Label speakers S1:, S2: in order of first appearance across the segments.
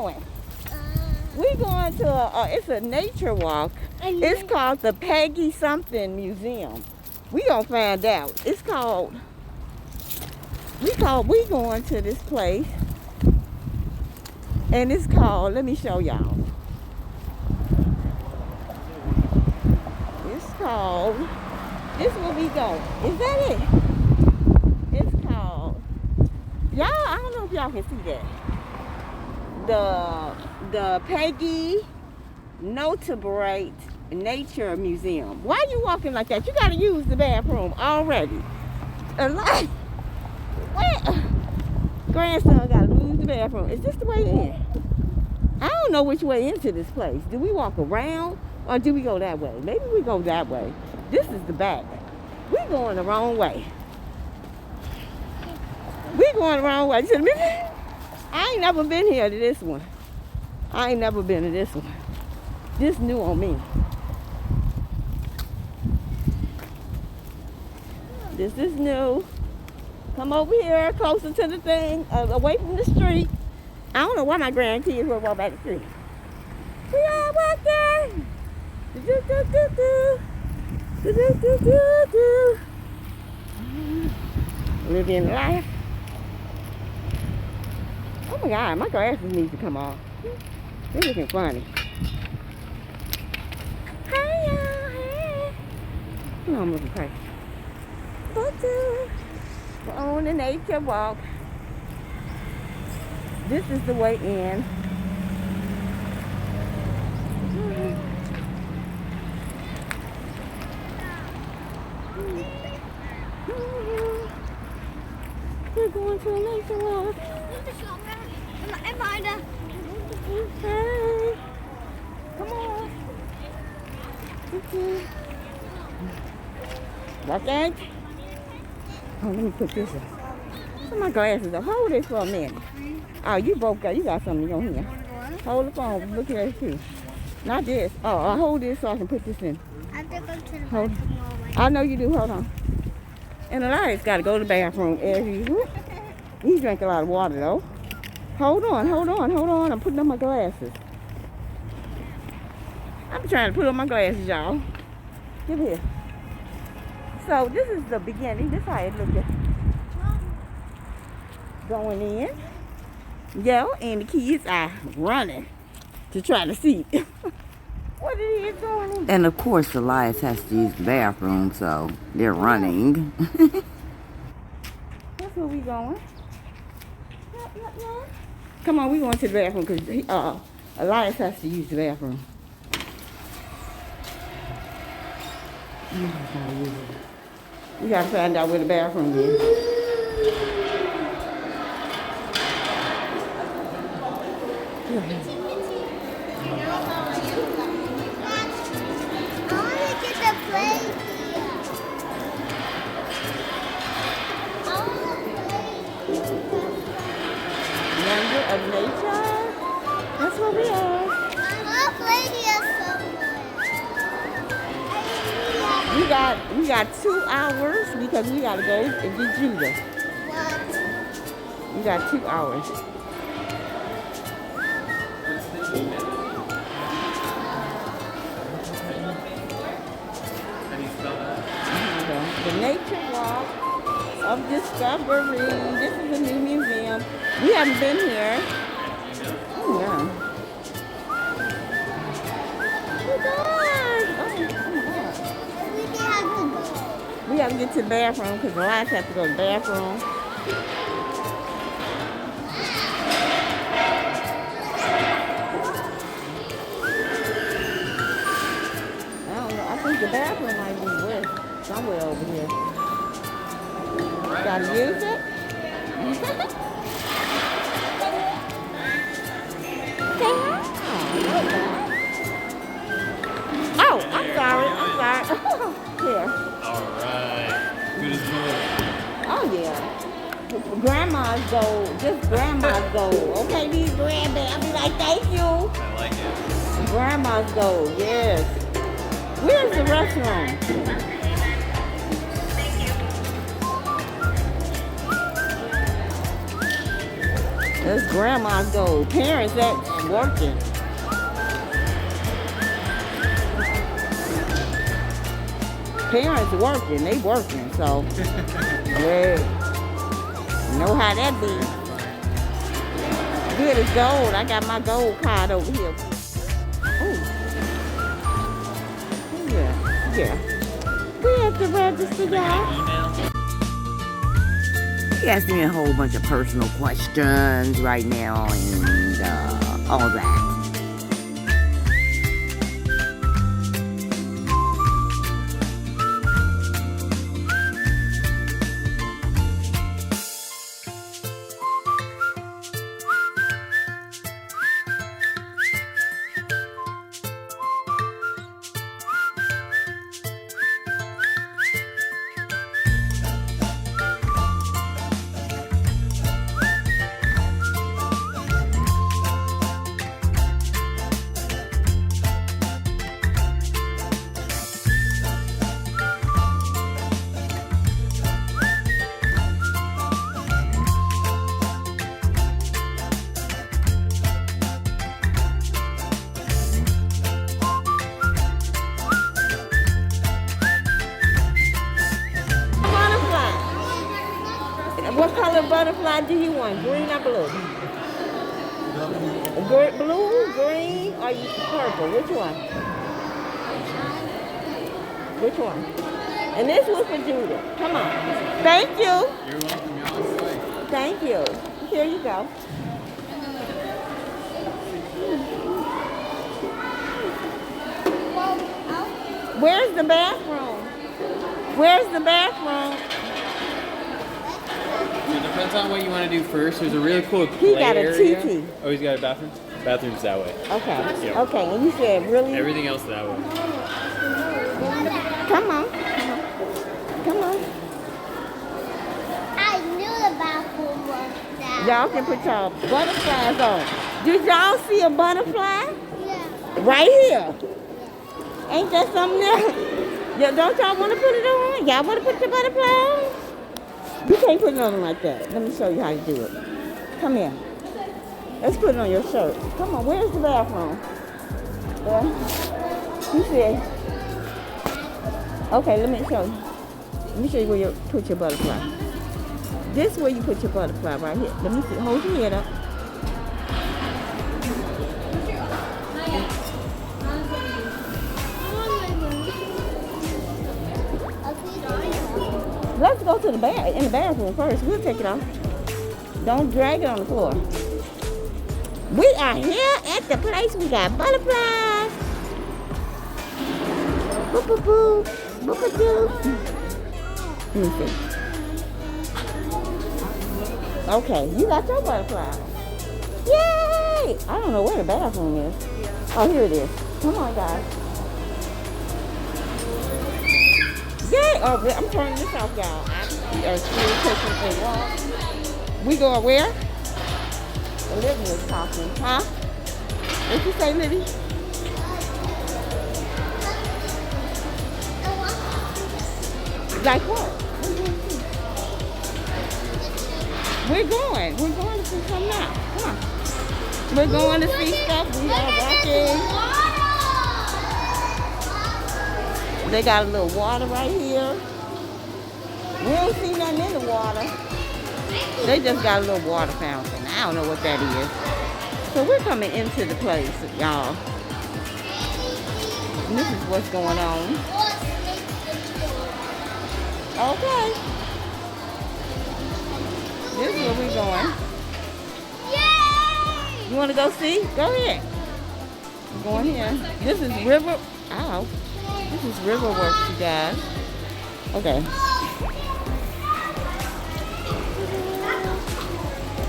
S1: going? We going to it's a nature walk. It's called the Peggy something museum. We gonna find out. It's called. We going to this place, and it's called. Let me show y'all. It's called. This where we go. Is that it? It's called. Y'all, I don't know if y'all can see that. The Peggy Notebaert Nature Museum. Why are you walking like that? You gotta use the bathroom already. Where? Grandson gotta use the bathroom. Is this the way in? I don't know which way into this place. Do we walk around or do we go that way? Maybe we go that way. This is the back. We going the wrong way. We going the wrong way. I ain't never been here to this one. I ain't never been to this one. This new on me. This is new. Come over here, closer to the thing, away from the street. I don't know why my grandkids will walk back the street. We are walking. Living life. Oh my God, my glasses need to come off. They're looking funny. Hey y'all, hey. You know I'm looking crazy. We're on the nature walk. This is the way in. We're going to a nature walk. Hey, come on. What's that? Oh, let me put this in. Put my glasses up. Hold this for a minute. Oh, you both got something on here. Hold the phone. Look at it too. Not this. Oh, I'll hold this so I can put this in.
S2: I have to go to the bathroom.
S1: I know you do. Hold on. And Elias got to go to the bathroom as usual. He drank a lot of water though. Hold on. I'm putting on my glasses. I'm trying to put on my glasses, y'all. Give here. So this is the beginning. This is how it looks. Going in. Yeah, and the kids are running to try to see what it is going in.
S3: And of course, Elias has to use the bathroom, so they're running.
S1: That's where we going. Yeah. Come on, we going to the bathroom because Elias has to use the bathroom. We got to find out where the bathroom is. Wonder of nature. That's what we are.
S2: I'll play here somewhere.
S1: We got 2 hours because we gotta go and get Judah.
S2: What?
S1: We got 2 hours. The nature walk of discovery. This is a new museum. We haven't been here. Oh yeah. We have to get to the bathroom because the lights have to go to the bathroom. I don't know. I think the bathroom might be somewhere over here. Gotta use it? Oh, I'm sorry. Here.
S4: Alright. Good as gold.
S1: Oh, yeah. Grandma's gold. Just grandma's gold. Okay, these grandbabies. I'll be like, thank you.
S4: I like it.
S1: Grandma's gold, yes. Where's the restaurant? That's grandma's goal. Parents that's working. Parents working, they working, so yeah. Know how that be. Good as gold. I got my gold card over here. Oh. Yeah. We have to register, y'all.
S3: He asked me a whole bunch of personal questions right now and all that.
S1: What color butterfly do you want? Green or blue? Blue, green, or purple? Which one? Which one? And this was for Judah. Come on. Thank you.
S4: You're welcome, y'all.
S1: Thank you. Here you go. Where's the bathroom? Where's the bathroom?
S4: It depends on what you want to do first. There's a really cool play
S1: He got a
S4: area.
S1: TT.
S4: Oh, he's got a bathroom? Bathroom's that way.
S1: Okay.
S4: Yeah.
S1: Okay. And you said really?
S4: Everything else that way.
S1: Come on. Come on.
S2: I knew the bathroom was that.
S1: Y'all can put y'all butterflies on. Did y'all see a butterfly?
S2: Yeah.
S1: Right here. Ain't that something else? Don't y'all want to put it on? Y'all want to put your butterfly on? You can't put it on like that. Let me show you how to do it. Come here. Let's put it on your shirt. Come on, where's the bathroom? There. You said. Okay, let me show you. Let me show you where you put your butterfly. This is where you put your butterfly right here. Let me see. Hold your head up. Let's go to the in the bathroom first. We'll take it off. Don't drag it on the floor. We are here at the place. We got butterflies. Boop boop boop. Boop boop boop. Let me see. Okay, you got your butterfly. Yay! I don't know where the bathroom is. Oh, here it is. Come on, guys. Yay! Oh, I'm turning this off, y'all. We are still taking a walk. We going where? Olivia's talking. Huh? What you say, Livy? Like what? We're going to see something now. Come on. We're going to see stuff. We are watching. They got a little water right here. We don't see nothing in the water. They just got a little water fountain. I don't know what that is. So we're coming into the place, y'all. And this is what's going on. Okay. This is where we're going.
S2: Yay!
S1: You want to go see? Go ahead. We're going here. This is river. Ow. This is Riverworks, you guys. Okay.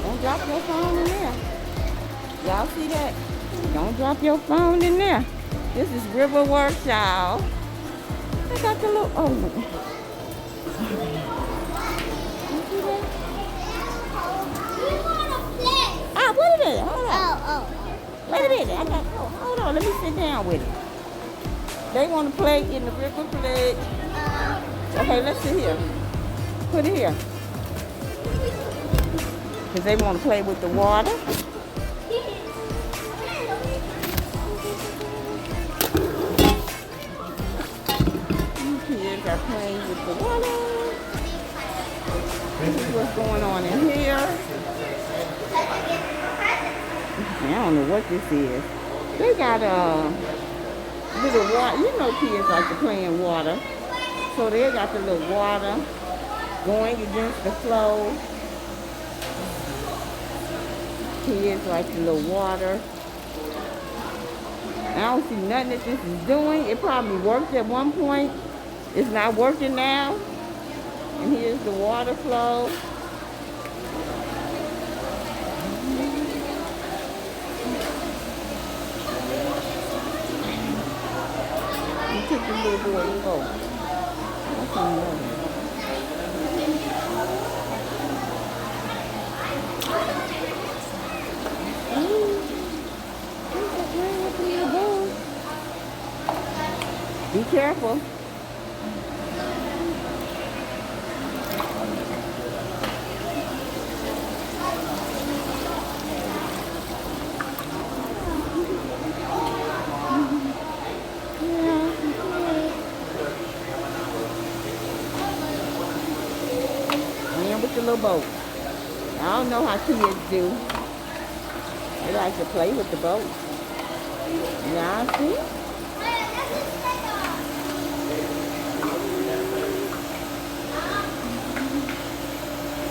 S1: Don't drop your phone in there. Y'all see that? Don't drop your phone in there. This is Riverworks, y'all. I got the little. Oh. Ah, wait a minute. Hold on.
S2: Oh.
S1: Wait a minute. Hold on. Let me sit down with it. They want to play in the river play. Okay, let's sit here. Put it here. because they want to play with the water. Kids are playing with the water. This is what's going on in here. I don't know what this is. They got a little water. You know kids like to play in water. So they got the little water going against the flow. Kids like the little water. I don't see nothing that this is doing. It probably worked at one point. It's not working now. And here's the water flow. You took the little boy and go. That's another. Be careful. With the little boat. I don't know how kids do. They like to play with the boat. Now see?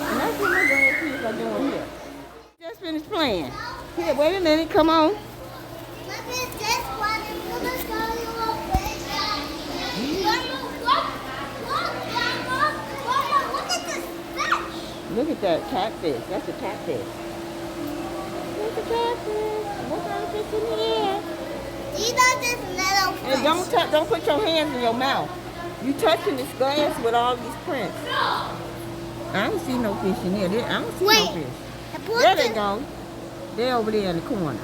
S1: And that's what my grandkids are doing here. Just finished playing. Here, wait a minute, come on.
S2: Look at this one. I'm gonna show you a picture. Look at this fish.
S1: Look at that catfish. That's a catfish. Look at catfish. What kind of fish in here?
S2: These are just little fish.
S1: And don't put your hands in your mouth. You touching this glass with all these prints. I don't see no fish in here. I don't see no fish. There they go. They're over there in the corner.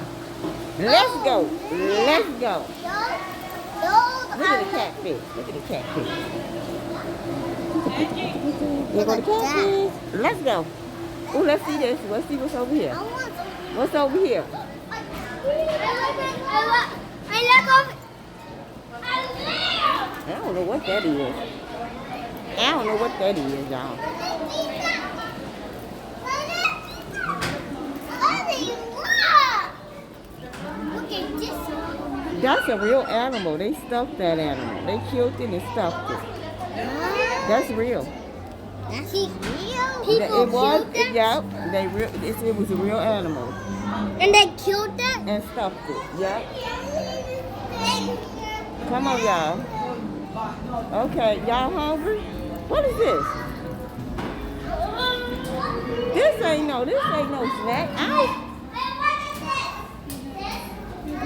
S1: Let's go. Let's go. Look at the catfish. Look at the catfish. There go the catfish. Let's go. Oh, let's see this. Let's see what's over here. What's over here? I don't know what that is. I don't know what that is, y'all. That's a real animal. They stuffed that animal. They killed it and stuffed it. That's real.
S2: That's real?
S1: It was, yeah. It was a real animal.
S2: And they killed it?
S1: And stuffed it, yeah. Come on, y'all. Okay, y'all hungry? What is this? This ain't no snack. Ow.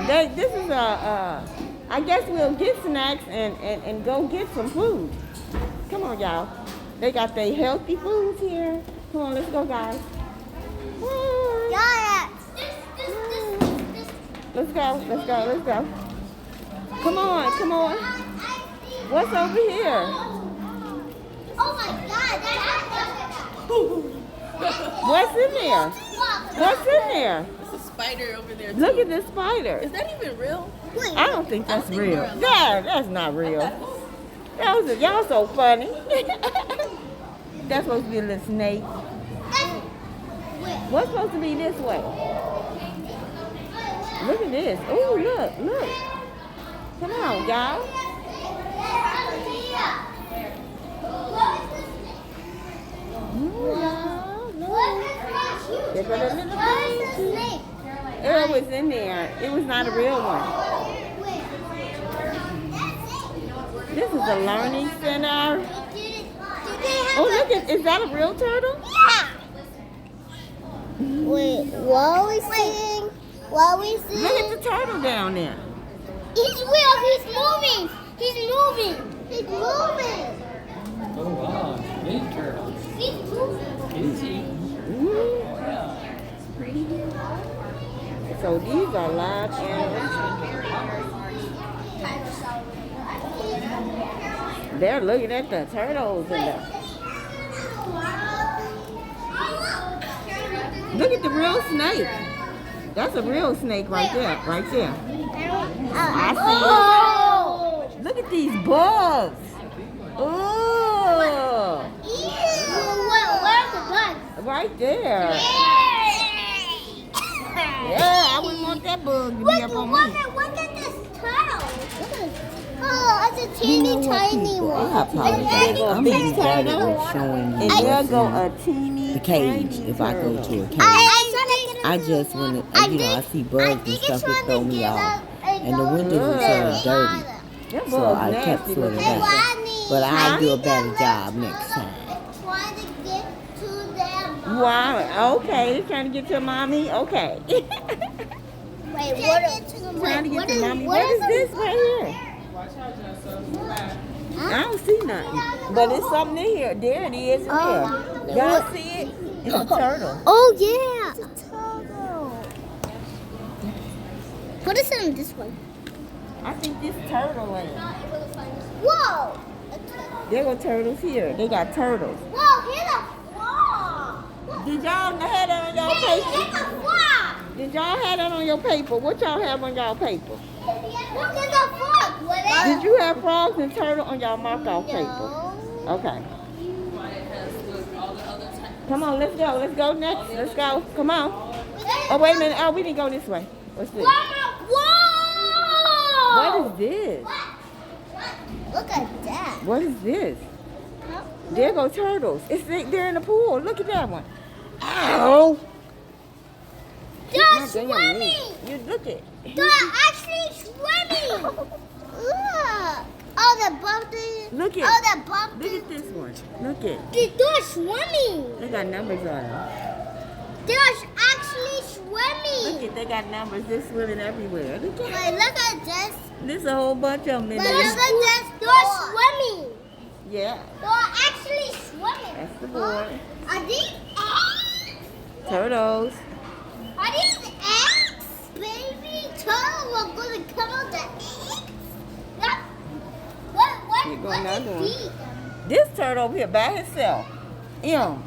S1: This is I guess we'll get snacks and go get some food. Come on, y'all. They got their healthy foods here. Come on, let's go, guys. Let's go. Come on. What's over here?
S2: Oh my God,
S1: What's in there? What's in there?
S5: There's a spider over there too.
S1: Look at this spider.
S5: Is that even real?
S1: I don't think that's real. Yeah, that's not real. Y'all so funny. That's supposed to be a little snake. What's supposed to be this way? Look at this. Oh, look. Come on, y'all. It was in there. It was not a real one. This is a learning center. Oh, look, is that a real turtle?
S2: Yeah. Wait, what are we seeing?
S1: Look at the turtle down there.
S2: He's real. He's moving.
S4: Oh wow, big turtle.
S2: He's moving.
S4: Easy.
S1: So these are live animals. They're looking at the turtles and the Look at the real snake. That's a real snake right there. Right there. I see it. Look at these bugs. Oh.
S2: Where's the bug?
S1: Right there. Yeah, I wouldn't want that bug to be up on me.
S2: Look at this turtle. Oh, it's a teeny tiny one.
S3: I apologize. I'm
S1: big
S3: better
S1: turtle.
S3: with showing
S1: And
S3: you
S1: there
S3: what's
S1: go
S3: in
S1: a teeny
S3: the cage
S1: tiny
S3: if I go
S1: turtle.
S3: to a cage.
S2: I
S3: just want to, I see bugs and stuff that throw me off. And the windows are sort of dirty.
S1: That
S3: So
S1: bug's
S3: I kept
S1: nasty
S3: sort of
S1: looking.
S3: that. But I'll do a better job next time.
S2: Trying to get to them.
S1: Wow, okay. You're trying to get to mommy? Okay.
S2: Wait,
S1: Trying to get to mommy. What is this right here? I don't see nothing. But it's something in here. There it is in there. Y'all see it? It's a turtle.
S2: Oh, yeah. It's a turtle. Put us in this one.
S1: I think this turtle land.
S2: Whoa.
S1: There go turtles here. They got turtles.
S2: Whoa, here's a frog.
S1: Did y'all have that on y'all
S2: Here's
S1: paper?
S2: a frog.
S1: Did y'all have that on your paper? What y'all have on y'all paper?
S2: Look at the frog. What
S1: Did you have frogs and turtle on y'all marked off paper?
S2: No.
S1: Okay.
S5: Why it has with all the other types.
S1: Come on, let's go. Let's go next. Let's go. Come on. Oh, wait a minute. Oh, we didn't go this way. What's this?
S2: Whoa!
S1: What is this?
S2: Look at that.
S1: What is this? There go turtles. They're in the pool. Look at that one. Ow!
S2: They're swimming.
S1: You look at.
S2: They're actually swimming. Look. Oh, the bumpy.
S1: Look at.
S2: Oh, the bumpy.
S1: Look at this one. Look at.
S2: They're swimming.
S1: They got numbers on them.
S2: They're actually swimming.
S1: Look at. They got numbers. They're swimming everywhere. Look at.
S2: Wait, look at this.
S1: There's a whole bunch of them in
S2: But
S1: there.
S2: look at this. They're swimming.
S1: Yeah.
S2: They're actually swimming.
S1: That's the board.
S2: Are these eggs?
S1: Turtles.
S2: Are these eggs? Baby turtle are going to come out the eggs? What?
S1: Here go
S2: What
S1: another one.
S2: is these?
S1: This turtle over here by himself. M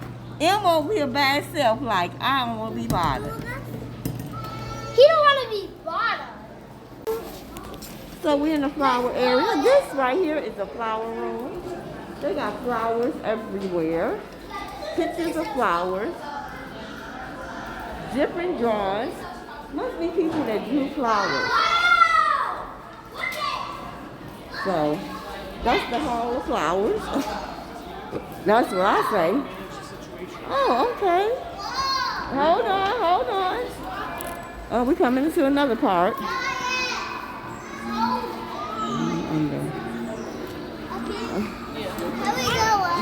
S1: over here by himself like, I don't want to be bothered.
S2: He don't want to be bothered.
S1: So we're in the flower area. This right here is a flower room. They got flowers everywhere. Pictures of flowers. Different drawings. Must be people that drew flowers. So that's the hall of flowers. That's what I say. Oh, okay. Hold on. Oh, we're coming into another part.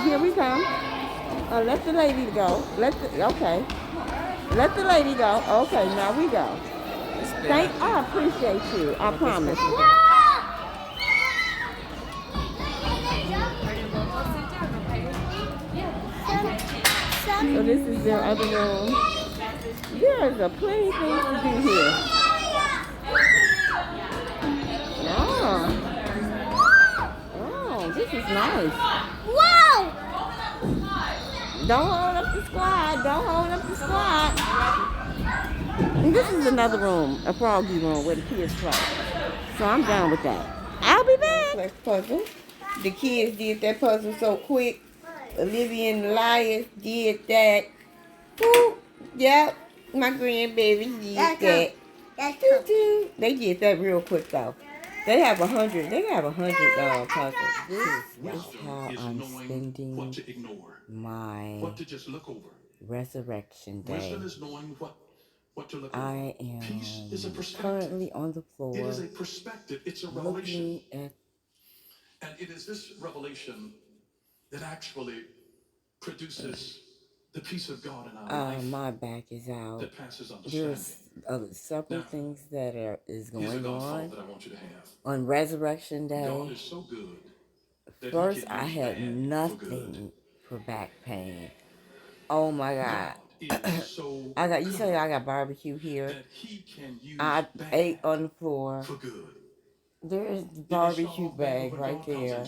S1: Here we come. Let the lady go. Okay. Let the lady go. Okay, now we go. I appreciate you. I promise. So this is their other room. There's a plenty of things to do here. Oh, this is nice.
S2: Whoa!
S1: Don't hold up the squad. And this is another room, a froggy room where the kids play. So I'm done with that. I'll be back. Like puzzle. The kids did that puzzle so quick. Olivia and Elias did that. Woo. Yep. My grandbaby did that. Doo-doo. They did that real quick though. They have 100 puzzles. This is how I'm spending my Resurrection Day. I am currently on the floor looking at.
S6: And it is this revelation that actually produces the peace of God in our life.
S1: My back is out.
S6: That passes understanding.
S1: There's several things that is going on
S6: that I want you to have.
S1: on Resurrection Day.
S6: God is so good that
S1: First,
S6: he can
S1: I
S6: use
S1: had
S6: bad
S1: nothing for back pain. Oh my God!
S6: God is so
S1: I got barbecue here.
S6: that he can use
S1: I
S6: bad
S1: ate on the floor.
S6: for good.
S1: There's the barbecue bag right there.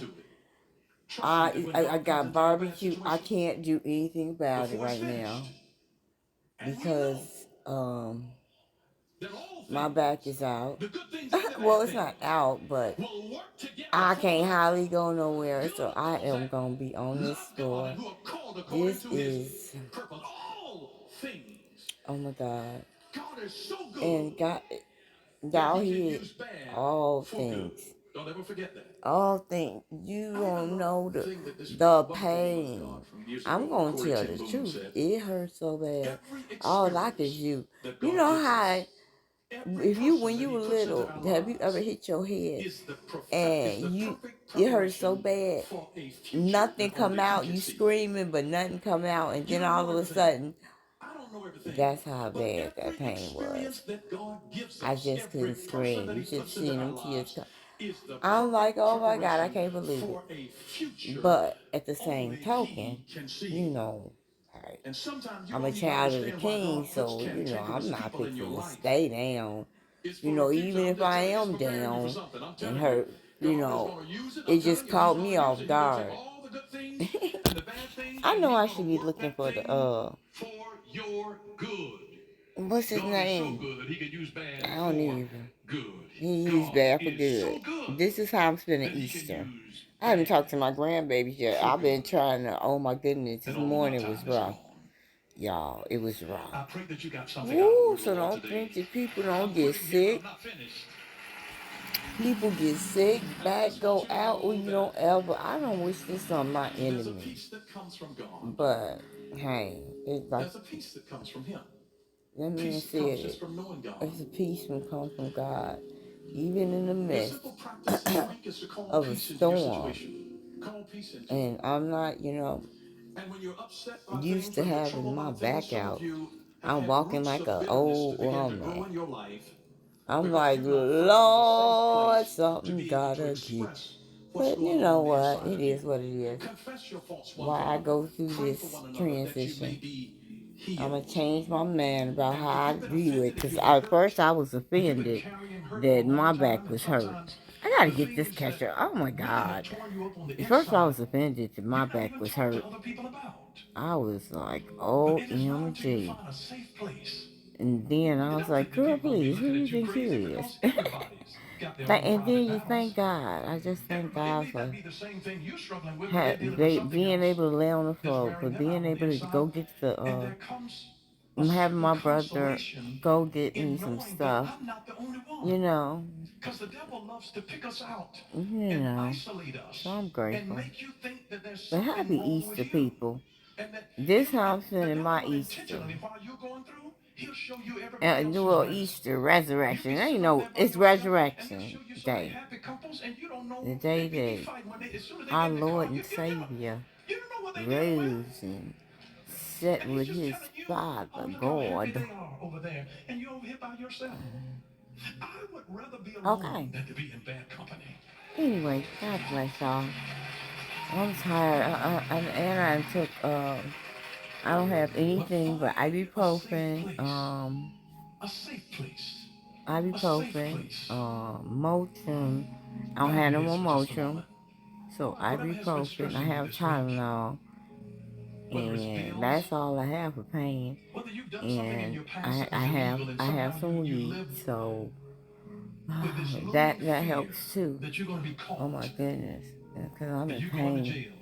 S1: I got barbecue. I can't do anything about it right now.
S3: because
S6: that all
S3: my
S6: things,
S3: back is out.
S6: the good things and the
S3: Well,
S6: bad
S3: it's not
S6: things,
S3: out, but
S6: will work together
S3: I
S6: for
S3: can't
S6: the
S3: hardly go nowhere,
S6: good
S3: so
S6: of
S3: I
S6: those
S3: am
S6: that
S3: gonna be on this
S6: love God
S3: floor.
S6: and who are called according
S3: This
S6: to his
S3: is,
S6: purpose. All things.
S3: oh my God,
S6: God is so good
S3: and God,
S6: that
S3: y'all
S6: he can
S3: hear
S6: use bad
S3: all
S6: for good.
S3: things,
S6: Don't ever forget that.
S3: all things. You
S6: I
S3: don't
S6: remember
S3: know
S6: a thing that this
S3: the
S6: wonderful woman of
S3: pain.
S6: God from years
S3: I'm
S6: ago,
S3: gonna
S6: Corey
S3: tell
S6: Ten
S3: the
S6: Boom,
S3: truth.
S6: said,
S3: It hurts so bad.
S6: every
S3: All I could
S6: experience
S3: do,
S6: that
S3: you
S6: God
S3: know
S6: gives
S3: how,
S6: us, every
S3: if you
S6: person
S3: when
S6: that
S3: you
S6: he
S3: were
S6: puts into
S3: little,
S6: our
S3: have you ever
S6: lives
S3: hit your head
S6: is
S3: and
S6: the
S3: you
S6: perfect
S3: it hurt so
S6: preparation
S3: bad,
S6: for a future
S3: nothing
S6: that
S3: come
S6: only he
S3: out,
S6: can
S3: you
S6: see.
S3: screaming but nothing come out, and
S6: You
S3: then
S6: don't
S3: all
S6: know
S3: of a
S6: everything.
S3: sudden,
S6: I don't know everything.
S3: that's how
S6: But
S3: bad that
S6: every
S3: pain was.
S6: experience that God gives
S3: I
S6: us,
S3: just
S6: every
S3: couldn't
S6: person that
S3: scream. You
S6: he
S3: should
S6: puts into
S3: see
S6: our
S3: them tears
S6: lives
S3: come.
S6: is the
S3: I'm like,
S6: perfect
S3: oh my God, I
S6: preparation
S3: can't believe it.
S6: for a future
S3: But at the same
S6: only
S3: token,
S6: he can see.
S3: you know, hey,
S6: And sometimes you
S3: I'm a
S6: don't even
S3: child of the
S6: understand why
S3: king,
S6: God puts
S3: so I'm
S6: cantankerous
S3: not
S6: people in your
S3: fixing to
S6: life.
S3: stay down.
S6: It's
S3: You
S6: for a
S3: know,
S6: future.
S3: even
S6: I'm
S3: if
S6: just
S3: I
S6: telling you, it's
S3: am
S6: preparing you for
S3: down
S6: something. I'm
S3: and
S6: telling you.
S3: hurt,
S6: God is going to use it. I'm
S3: it just
S6: telling you, he's
S3: caught me
S6: going to use
S3: off
S6: it. He's going to take
S3: guard.
S6: all the good things and the bad things,
S3: I
S6: and
S3: know
S6: he's
S3: I
S6: going
S3: should
S6: to
S3: be
S6: work
S3: looking
S6: that
S3: for the
S6: thing for your good.
S3: what's his
S6: God is so
S3: name?
S6: good that he can use bad
S3: I don't
S6: for
S3: even.
S6: good.
S3: He used
S6: God
S3: bad for
S6: is so
S3: good.
S6: good
S3: This is how I'm spending
S6: that he can
S3: Easter.
S6: use
S3: I haven't talked to
S6: bad
S3: my grandbabies yet.
S6: for
S3: I've been
S6: good.
S3: trying to. Oh my goodness,
S6: And
S3: this
S6: all of my
S3: morning
S6: time
S3: was
S6: is
S3: rough,
S6: gone.
S3: y'all. It was
S6: I
S3: rough.
S6: pray that you got something out of the
S3: Woo!
S6: word of the
S3: So
S6: Lord
S3: don't
S6: today.
S3: think that people don't
S6: I'm
S3: get
S6: quitting here, but
S3: sick.
S6: I'm not finished.
S3: People get sick,
S6: And I
S3: back
S6: just want
S3: go
S6: you to
S3: out, or
S6: know
S3: you
S6: that
S3: don't ever. I don't wish this on my
S6: there's a
S3: enemy.
S6: peace that comes from God.
S3: But hey, it's like
S6: There's a peace that comes from Him.
S3: that man
S6: Peace that
S3: said
S6: comes just
S3: it.
S6: from knowing God.
S3: It's a peace that comes from God, even in the
S6: The
S3: midst
S6: simple practice this week is to call
S3: of a
S6: peace into your
S3: storm.
S6: situation. Call peace into it.
S3: And I'm not,
S6: And when you're upset by
S3: used
S6: things,
S3: to
S6: when you're
S3: having
S6: troubled
S3: my
S6: by things,
S3: back
S6: some of
S3: out.
S6: you have
S3: I'm
S6: had
S3: walking
S6: roots
S3: like
S6: of
S3: an
S6: bitterness to
S3: old
S6: begin to grow
S3: woman.
S6: in your life
S3: I'm
S6: because
S3: like,
S6: you've not found the safe
S3: Lord,
S6: place to
S3: something
S6: be able to
S3: gotta give.
S6: express what's
S3: But you
S6: going on
S3: know
S6: the
S3: what?
S6: inside
S3: It
S6: of you.
S3: is what it is.
S6: Confess your faults one to
S3: Why I
S6: another.
S3: go through
S6: Pray for
S3: this
S6: one another that you may
S3: transition.
S6: be
S3: I'm gonna
S6: healed.
S3: change my mind about
S6: And
S3: how
S6: if
S3: I
S6: you've been
S3: view it.
S6: offended, if
S3: Cause
S6: you've been
S3: at
S6: hurt,
S3: first I was
S6: if you've been
S3: offended
S6: carrying hurt for
S3: that
S6: a long
S3: my
S6: time,
S3: back
S6: and
S3: was hurt.
S6: sometimes
S3: I gotta
S6: the
S3: get this
S6: things that
S3: catcher. Oh my
S6: really have
S3: God.
S6: torn you up on the
S3: At first I
S6: inside,
S3: was offended that my
S6: you've not
S3: back
S6: even
S3: was
S6: talked to
S3: hurt.
S6: other people about.
S3: I was like,
S6: But it is time till you
S3: OMG.
S6: find a safe place.
S3: And then I
S6: And
S3: was
S6: don't think
S3: like,
S6: the
S3: girl,
S6: people may
S3: please,
S6: looking
S3: who you
S6: at you
S3: think
S6: crazy
S3: you is?
S6: because everybody's got their own
S3: And
S6: private
S3: then you
S6: battles.
S3: thank God. I just thank
S6: It
S3: God
S6: may not
S3: for
S6: be the same thing you're struggling with, but they're dealing with something
S3: being
S6: else
S3: able to lay on the
S6: that's
S3: floor, for
S6: wearing them out
S3: being
S6: on the
S3: able to
S6: inside.
S3: go get
S6: And there comes a
S3: having
S6: certain
S3: my brother
S6: consolation
S3: go get me
S6: in
S3: some
S6: knowing that
S3: stuff,
S6: I'm not the only
S3: you
S6: one.
S3: know,
S6: Because the devil loves to pick us out
S3: you
S6: and
S3: know.
S6: isolate
S3: So
S6: us
S3: I'm
S6: and
S3: grateful.
S6: make you think that there's
S3: But
S6: something
S3: happy
S6: wrong with
S3: Easter,
S6: you.
S3: people.
S6: And that
S3: This how
S6: and
S3: I'm
S6: the
S3: spending
S6: devil
S3: my
S6: will
S3: Easter.
S6: intentionally, while you're going through, he'll show you everybody else's
S3: Well,
S6: mess.
S3: Easter,
S6: You be
S3: resurrection.
S6: sitting
S3: Ain't
S6: over
S3: no,
S6: there by
S3: it's
S6: yourself, and he'll
S3: resurrection
S6: show you so many
S3: day.
S6: happy couples, and you don't
S3: The
S6: know they
S3: day
S6: be
S3: that
S6: fighting when as soon as they
S3: our
S6: get in the car,
S3: Lord and Savior
S6: you don't know what they dealing with.
S3: rose and sat
S6: And he's
S3: with
S6: just
S3: his
S6: telling you,
S3: Father,
S6: oh, look how happy
S3: God.
S6: they are over there, and you're over here by yourself. I would rather be alone
S3: Okay.
S6: than to be in bad company.
S3: Anyway, God bless y'all. I'm tired. And I took, I don't have
S6: But
S3: anything but
S6: find a safe
S3: ibuprofen,
S6: place. A safe place. A safe
S3: ibuprofen,
S6: place.
S3: Motrin. I don't
S6: Bow
S3: have
S6: your
S3: no
S6: heads
S3: more
S6: for just a
S3: Motrin.
S6: moment.
S3: So
S6: Whatever has been
S3: ibuprofen, I
S6: stressing you
S3: have
S6: this week,
S3: Tylenol,
S6: whether it's
S3: and
S6: bills,
S3: that's all I have for pain.
S6: whether you've done something in
S3: And
S6: your past that was
S3: I
S6: illegal and
S3: have
S6: somehow
S3: some
S6: you
S3: weed,
S6: live
S3: so
S6: with this looming
S3: that
S6: fear
S3: helps too.
S6: that you're going to be
S3: Oh my
S6: caught,
S3: goodness, because I'm
S6: that
S3: in
S6: you're going to
S3: pain.
S6: jail.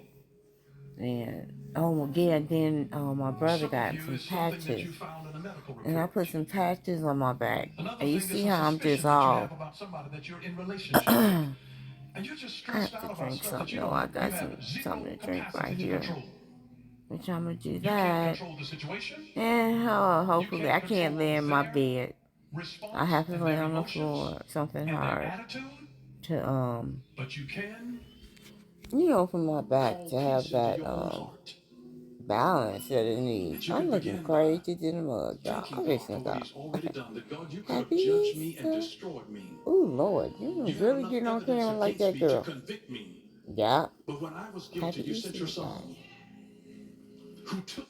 S3: And oh yeah, then my brother
S6: Some of
S3: got
S6: you
S3: some
S6: is something that
S3: patches,
S6: you found in a medical
S3: and I
S6: report.
S3: put some patches on my back.
S6: Another
S3: And you
S6: thing is
S3: see
S6: a
S3: how I'm just
S6: suspicion that you have
S3: all.
S6: about somebody that you're in relationship with.
S3: I
S6: And you're just stressed
S3: have to
S6: out about
S3: drink
S6: stuff that
S3: something.
S6: you
S3: No, I
S6: you
S3: got
S6: have
S3: something
S6: zero
S3: to drink right
S6: capacity to
S3: here,
S6: control.
S3: which I'm gonna do
S6: You can't
S3: that.
S6: control the situation.
S3: And
S6: You
S3: hopefully
S6: can't
S3: I can't
S6: control
S3: lay in my
S6: their
S3: bed. I
S6: response
S3: have to
S6: and
S3: lay
S6: their
S3: on the
S6: emotions
S3: floor, something
S6: and their
S3: hard
S6: attitude,
S3: to
S6: but you can
S3: for my back
S6: call
S3: to have
S6: peace into
S3: that
S6: your own heart.
S3: balance that it
S6: That
S3: needs.
S6: you
S3: I'm
S6: can
S3: looking
S6: begin by
S3: crazy in the mug, y'all.
S6: thanking
S3: I'm
S6: God
S3: listening
S6: for
S3: to
S6: what
S3: God.
S6: he's already done. That God, you could have
S3: Happy
S6: judged me and
S3: Easter.
S6: destroyed me.
S3: Ooh, Lord, you
S6: You have
S3: really
S6: enough
S3: getting on
S6: evidence
S3: camera like
S6: against
S3: that,
S6: me to
S3: girl.
S6: convict me.
S3: Yeah.
S6: But when I was guilty,
S3: Happy
S6: you sent
S3: Easter,
S6: your
S3: you
S6: son
S3: guys.
S6: who took